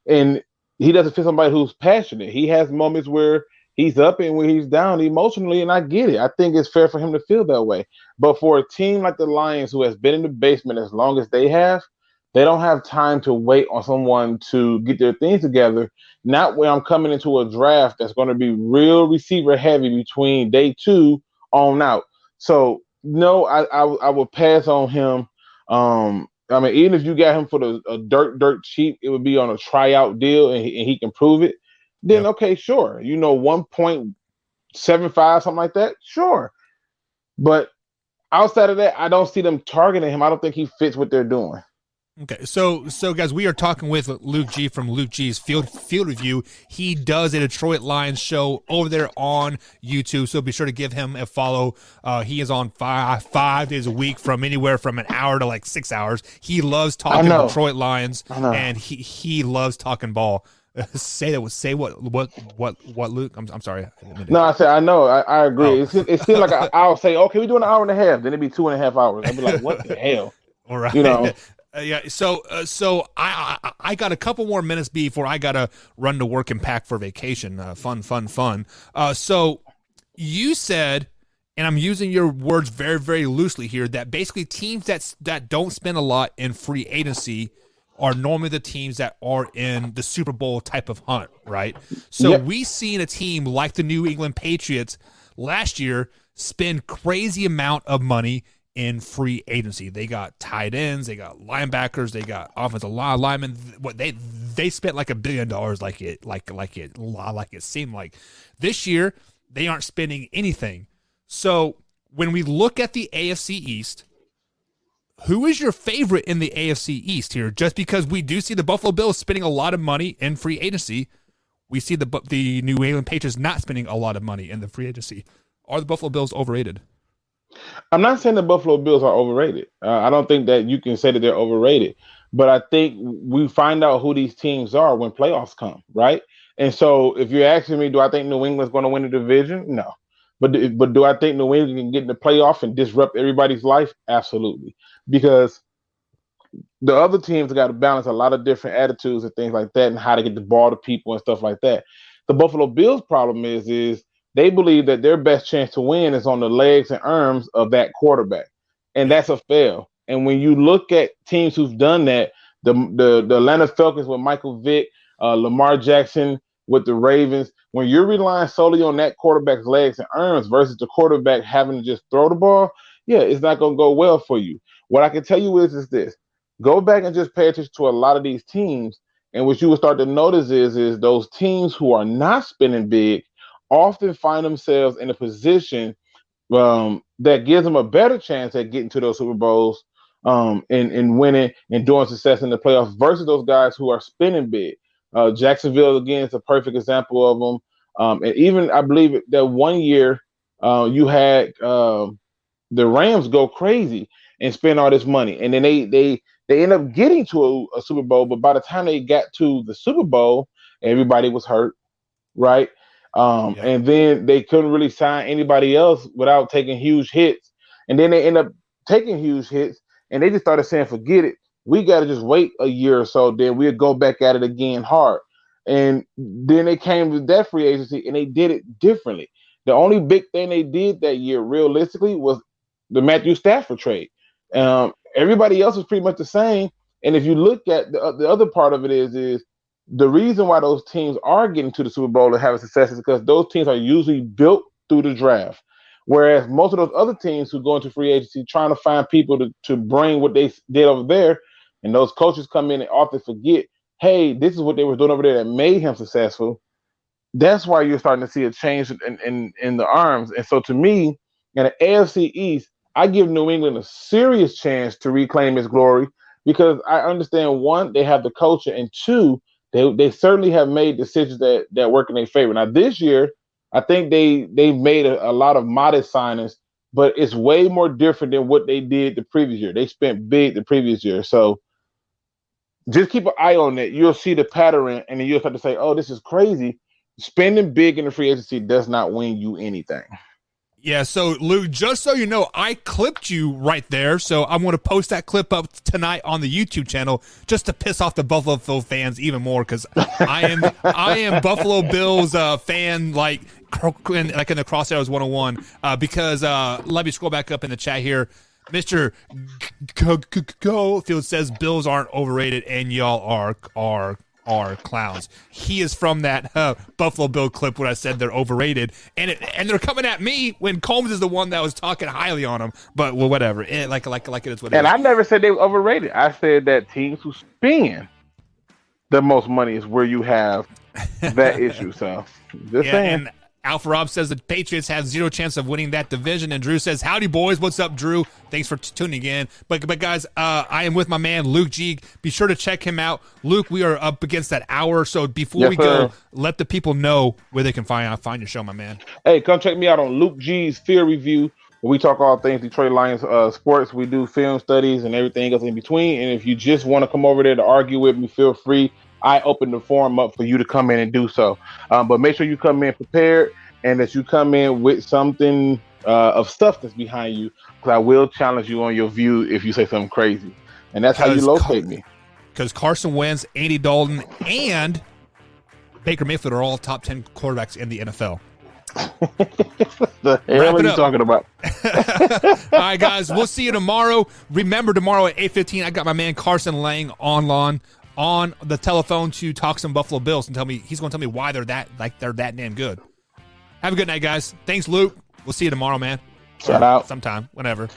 And he doesn't fit somebody who's passionate. He has moments where he's up and when he's down emotionally, and I get it. I think it's fair for him to feel that way. But for a team like the Lions, who has been in the basement as long as they don't have time to wait on someone to get their things together. Not when I'm coming into a draft that's going to be real receiver heavy between day 2 on out. So no, I would pass on him. Even if you got him for a dirt cheap, it would be on a tryout deal and he can prove it. Then okay, sure. 1.75, something like that, sure. But outside of that, I don't see them targeting him. I don't think he fits what they're doing. Okay, so guys, we are talking with Luke G from Luke G's Field Review. He does a Detroit Lions show over there on YouTube, so be sure to give him a follow. He is on five days a week, from anywhere from an hour to like 6 hours. He loves talking Detroit Lions, and he loves talking ball. Say what Luke? I'm sorry. No, I said I know. I agree. It seems like I'll say, okay, we're doing an hour and a half. Then it'd be 2.5 hours. I'd be like, what the hell? All right. You know. Yeah. So I got a couple more minutes before I gotta run to work and pack for vacation. Fun. So you said, and I'm using your words very, very loosely here, that basically teams that don't spend a lot in free agency are normally the teams that are in the Super Bowl type of hunt, right? So we seen a team like the New England Patriots last year spend crazy amount of money in free agency. They got tight ends, they got linebackers, they got offensive linemen. What they spent like $1 billion, like it seemed like. This year they aren't spending anything. So when we look at the AFC East, who is your favorite in the AFC East here? Just because we do see the Buffalo Bills spending a lot of money in free agency, we see the New England Patriots not spending a lot of money in the free agency. Are the Buffalo Bills overrated? I'm not saying the Buffalo Bills are overrated. I don't think that you can say that they're overrated. But I think we find out who these teams are when playoffs come, right? And so if you're asking me, do I think New England's going to win the division? No. But do I think New England can get in the playoff and disrupt everybody's life? Absolutely. Because the other teams got to balance a lot of different attitudes and things like that and how to get the ball to people and stuff like that. The Buffalo Bills' problem is they believe that their best chance to win is on the legs and arms of that quarterback. And that's a fail. And when you look at teams who've done that, the Atlanta Falcons with Michael Vick, Lamar Jackson with the Ravens, when you're relying solely on that quarterback's legs and arms versus the quarterback having to just throw the ball, it's not going to go well for you. What I can tell you is this. Go back and just pay attention to a lot of these teams, and what you will start to notice is those teams who are not spending big often find themselves in a position that gives them a better chance at getting to those Super Bowls and winning and doing success in the playoffs versus those guys who are spending big. Jacksonville, again, is a perfect example of them. And even, I believe, that one year you had the Rams go crazy and spend all this money. And then they end up getting to a Super Bowl, but by the time they got to the Super Bowl, everybody was hurt, right? And then they couldn't really sign anybody else without taking huge hits. And then they end up taking huge hits, and they just started saying, forget it. We got to just wait a year or so, then we'll go back at it again hard. And then they came to that free agency, and they did it differently. The only big thing they did that year, realistically, was the Matthew Stafford trade. Everybody else was pretty much the same. And if you look at the other part of it is the reason why those teams are getting to the Super Bowl and having success is because those teams are usually built through the draft. Whereas most of those other teams who go into free agency trying to find people to bring what they did over there, and those coaches come in and often forget, hey, this is what they were doing over there that made him successful. That's why you're starting to see a change in the arms. And so to me, in the AFC East, I give New England a serious chance to reclaim its glory because I understand, one, they have the culture, and two, they certainly have made decisions that work in their favor. Now, this year, I think they've made a lot of modest signings, but it's way more different than what they did the previous year. They spent big the previous year. So just keep an eye on that. You'll see the pattern, and then you'll start to say, oh, this is crazy. Spending big in the free agency does not win you anything. Yeah, so Luke, just so you know, I clipped you right there, so I'm going to post that clip up tonight on the YouTube channel just to piss off the Buffalo fans even more because I am Buffalo Bills fan like in the Crosshairs 101 because let me scroll back up in the chat here. Mr. Gofield says Bills aren't overrated and y'all are clowns. He is from that Buffalo Bill clip where I said they're overrated, and they're coming at me when Combs is the one that was talking highly on them. But well, whatever. Like it is what it is. And I never said they were overrated. I said that teams who spend the most money is where you have that issue. So just saying. Alpha Rob says the Patriots have zero chance of winning that division. And Drew says, howdy, boys. What's up, Drew? Thanks for tuning in. But guys, I am with my man, Luke G. Be sure to check him out. Luke, we are up against that hour. So before we go, let the people know where they can find your show, my man. Hey, come check me out on Luke G's Fear Review. We talk all things Detroit Lions sports. We do film studies and everything else in between. And if you just want to come over there to argue with me, feel free. I open the forum up for you to come in and do so. But make sure you come in prepared and that you come in with something of substance behind you, because I will challenge you on your view if you say something crazy. And that's how you locate me. Because Carson Wentz, Andy Dalton, and Baker Mayfield are all top 10 quarterbacks in the NFL. The hell are you talking about? All right, guys, we'll see you tomorrow. Remember, tomorrow at 8:15, I got my man Carson Lang on the telephone to talk some Buffalo Bills and he's going to tell me why they're that damn good. Have a good night, guys. Thanks, Luke. We'll see you tomorrow, man. Shout out sometime, whenever.